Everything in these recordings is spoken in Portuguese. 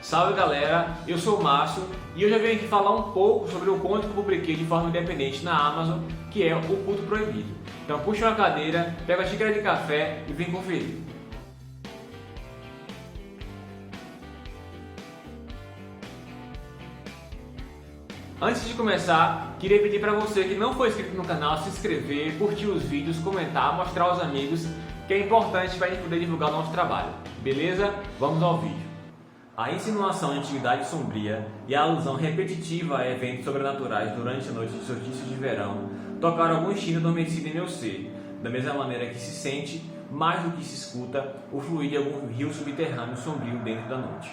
Salve galera, eu sou o Márcio e hoje eu venho aqui falar um pouco sobre o conto que eu publiquei de forma independente na Amazon, que é O Culto Proibido. Então puxa uma cadeira, pega uma xícara de café e vem conferir. Antes de começar, queria pedir para você que não for inscrito no canal se inscrever, curtir os vídeos, comentar, mostrar aos amigos, que é importante para a gente poder divulgar o nosso trabalho. Beleza? Vamos ao vídeo. A insinuação de antiguidade sombria e a alusão repetitiva a eventos sobrenaturais durante a noite de solstício de verão tocaram algum instinto adormecido em meu ser, da mesma maneira que se sente, mais do que se escuta, o fluir de algum rio subterrâneo sombrio dentro da noite.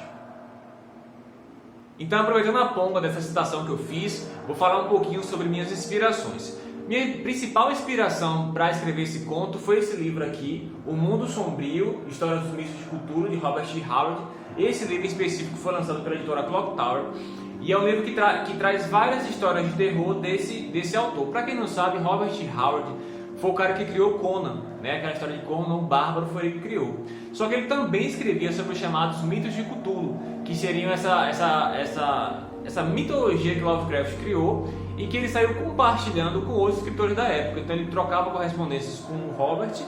Então, aproveitando a pomba dessa citação que eu fiz, vou falar um pouquinho sobre minhas inspirações. Minha principal inspiração para escrever esse conto foi esse livro aqui, O Mundo Sombrio, História dos Mitos de Cthulhu, de Robert T. Howard. Esse livro em específico foi lançado pela editora Clock Tower e é um livro que traz várias histórias de terror desse autor. Para quem não sabe, Robert T. Howard foi o cara que criou Conan, né? Aquela história de Conan o Bárbaro foi ele que criou. Só que ele também escrevia sobre os chamados mitos de Cthulhu, que seriam essa mitologia que Lovecraft criou e que ele saiu compartilhando com outros escritores da época. Então ele trocava correspondências com o Robert,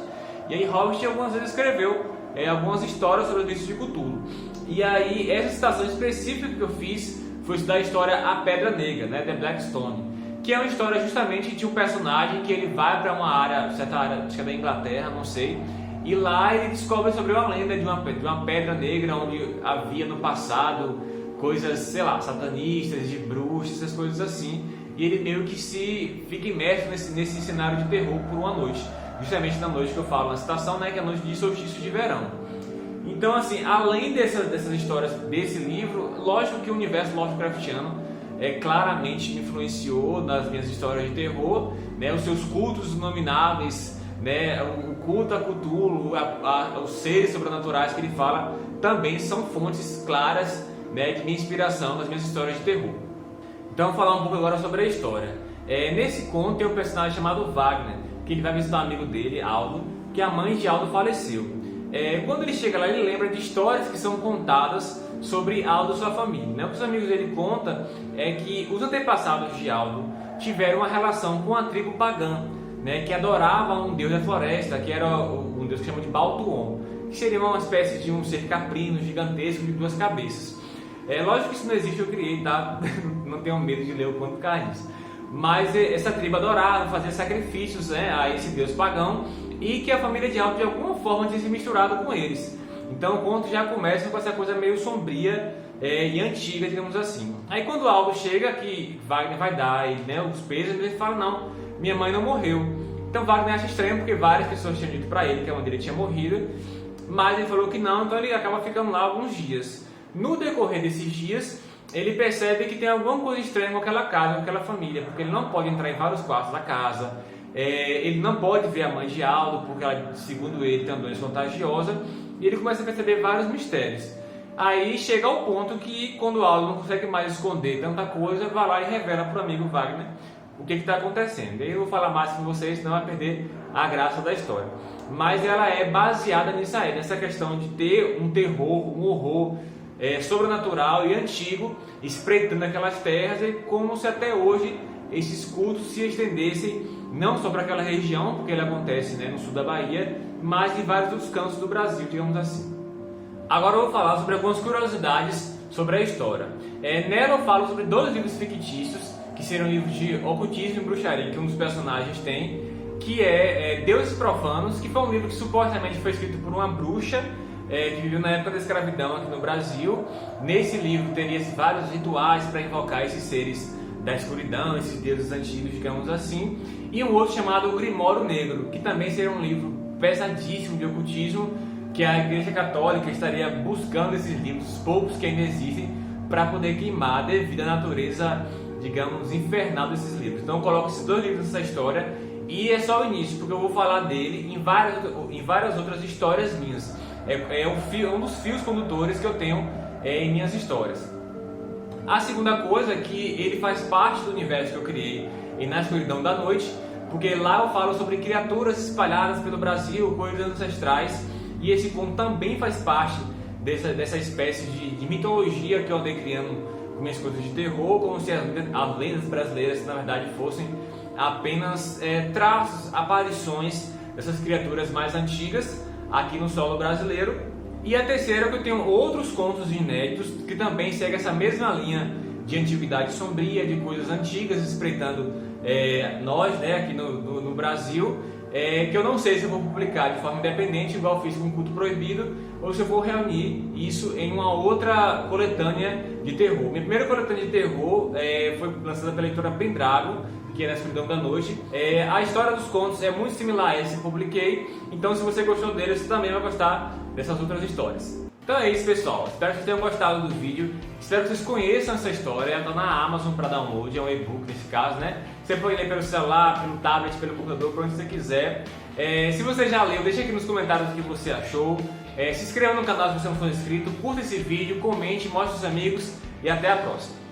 e aí Robert algumas vezes escreveu algumas histórias sobre os mitos de Cthulhu. E aí essa citação específica que eu fiz foi da história A Pedra Negra, né, The Black Stone, que é uma história justamente de um personagem que ele vai para uma área, certa área, acho que é da Inglaterra, não sei, e lá ele descobre sobre uma lenda de uma pedra negra onde havia no passado coisas, sei lá, satanistas, de bruxas, essas coisas assim, e ele meio que se fica imerso nesse cenário de terror por uma noite, justamente na noite que eu falo na citação, né, que é a noite de solstício de verão. Então, assim, além dessas histórias desse livro, lógico que o universo Lovecraftiano claramente me influenciou nas minhas histórias de terror, né, os seus cultos inomináveis, né, o culto a Cthulhu, os seres sobrenaturais que ele fala, também são fontes claras, né, de minha inspiração nas minhas histórias de terror. Então, vou falar um pouco agora sobre a história. Nesse conto tem um personagem chamado Wagner, que ele vai visitar um amigo dele, Aldo, que a mãe de Aldo faleceu. Quando ele chega lá, ele lembra de histórias que são contadas sobre Aldo e sua família, né? O que os amigos dele contam é que os antepassados de Aldo tiveram uma relação com uma tribo pagã, né, que adorava um deus da floresta, que era um deus que chama de Baltuon, que seria uma espécie de um ser caprino, gigantesco, de 2 cabeças. Lógico que isso não existe, eu criei, tá? Não tenho medo de ler o conto Carnes. Mas essa tribo adorava fazer sacrifícios, né, a esse deus pagão, e que a família de Aldo de alguma forma tinha se misturado com eles. Então o conto já começa com essa coisa meio sombria e antiga, digamos assim. Aí quando Aldo chega, que Wagner vai dar né, os pesos, ele fala: não, minha mãe não morreu. Então Wagner acha estranho, porque várias pessoas tinham dito para ele que a mãe dele tinha morrido, mas ele falou que não, então ele acaba ficando lá alguns dias. No decorrer desses dias, ele percebe que tem alguma coisa estranha com aquela casa, com aquela família, porque ele não pode entrar em vários quartos da casa, ele não pode ver a mãe de Aldo, porque ela, segundo ele, tem uma doença contagiosa, e ele começa a perceber vários mistérios. Aí chega ao ponto que, quando Aldo não consegue mais esconder tanta coisa, vai lá e revela para o amigo Wagner o que está acontecendo. Eu vou falar mais com vocês, senão vai perder a graça da história. Mas ela é baseada nisso aí, nessa questão de ter um terror, um horror sobrenatural e antigo espreitando aquelas terras, e como se até hoje esses cultos se estendessem não só para aquela região, porque ele acontece, né, no sul da Bahia, mas em vários outros cantos do Brasil, digamos assim. Agora eu vou falar sobre algumas curiosidades sobre a história. Nela eu falo sobre 2 livros fictícios, que seriam livros de ocultismo e bruxaria, que um dos personagens tem, que é Deuses Profanos, que foi um livro que supostamente foi escrito por uma bruxa que viveu na época da escravidão aqui no Brasil. Nesse livro teria vários rituais para invocar esses seres da escuridão, esses deuses antigos, digamos assim, e um outro chamado O Grimório Negro, que também seria um livro pesadíssimo de ocultismo, que a Igreja Católica estaria buscando esses livros, os poucos que ainda existem, para poder queimar devido à natureza, digamos, infernal desses livros. Então eu coloco esses 2 livros nessa história, e é só o início, porque eu vou falar dele em várias outras histórias minhas. Um dos fios condutores que eu tenho em minhas histórias. A segunda coisa é que ele faz parte do universo que eu criei Na Escuridão da Noite, porque lá eu falo sobre criaturas espalhadas pelo Brasil, coisas ancestrais, e esse conto também faz parte dessa espécie de mitologia que eu andei criando com minhas coisas de terror, como se as lendas brasileiras na verdade fossem apenas traços, aparições dessas criaturas mais antigas aqui no solo brasileiro. E a terceira é que eu tenho outros contos inéditos que também seguem essa mesma linha de antiguidade sombria, de coisas antigas espreitando nós, né, aqui no Brasil, que eu não sei se eu vou publicar de forma independente, igual eu fiz com o Culto Proibido, ou se eu vou reunir isso em uma outra coletânea de terror. Minha primeira coletânea de terror foi lançada pela editora Pendragon, que é na Escuridão da Noite. A história dos contos é muito similar a essa que eu publiquei, então se você gostou dele, você também vai gostar dessas outras histórias. Então é isso, pessoal, espero que vocês tenham gostado do vídeo, espero que vocês conheçam essa história. Ela está na Amazon para download, é um e-book nesse caso, né? Você pode ler pelo celular, pelo tablet, pelo computador, por onde você quiser. Se você já leu, deixa aqui nos comentários o que você achou. Se inscreva no canal se você não for inscrito, curta esse vídeo, comente, mostre aos amigos e até a próxima.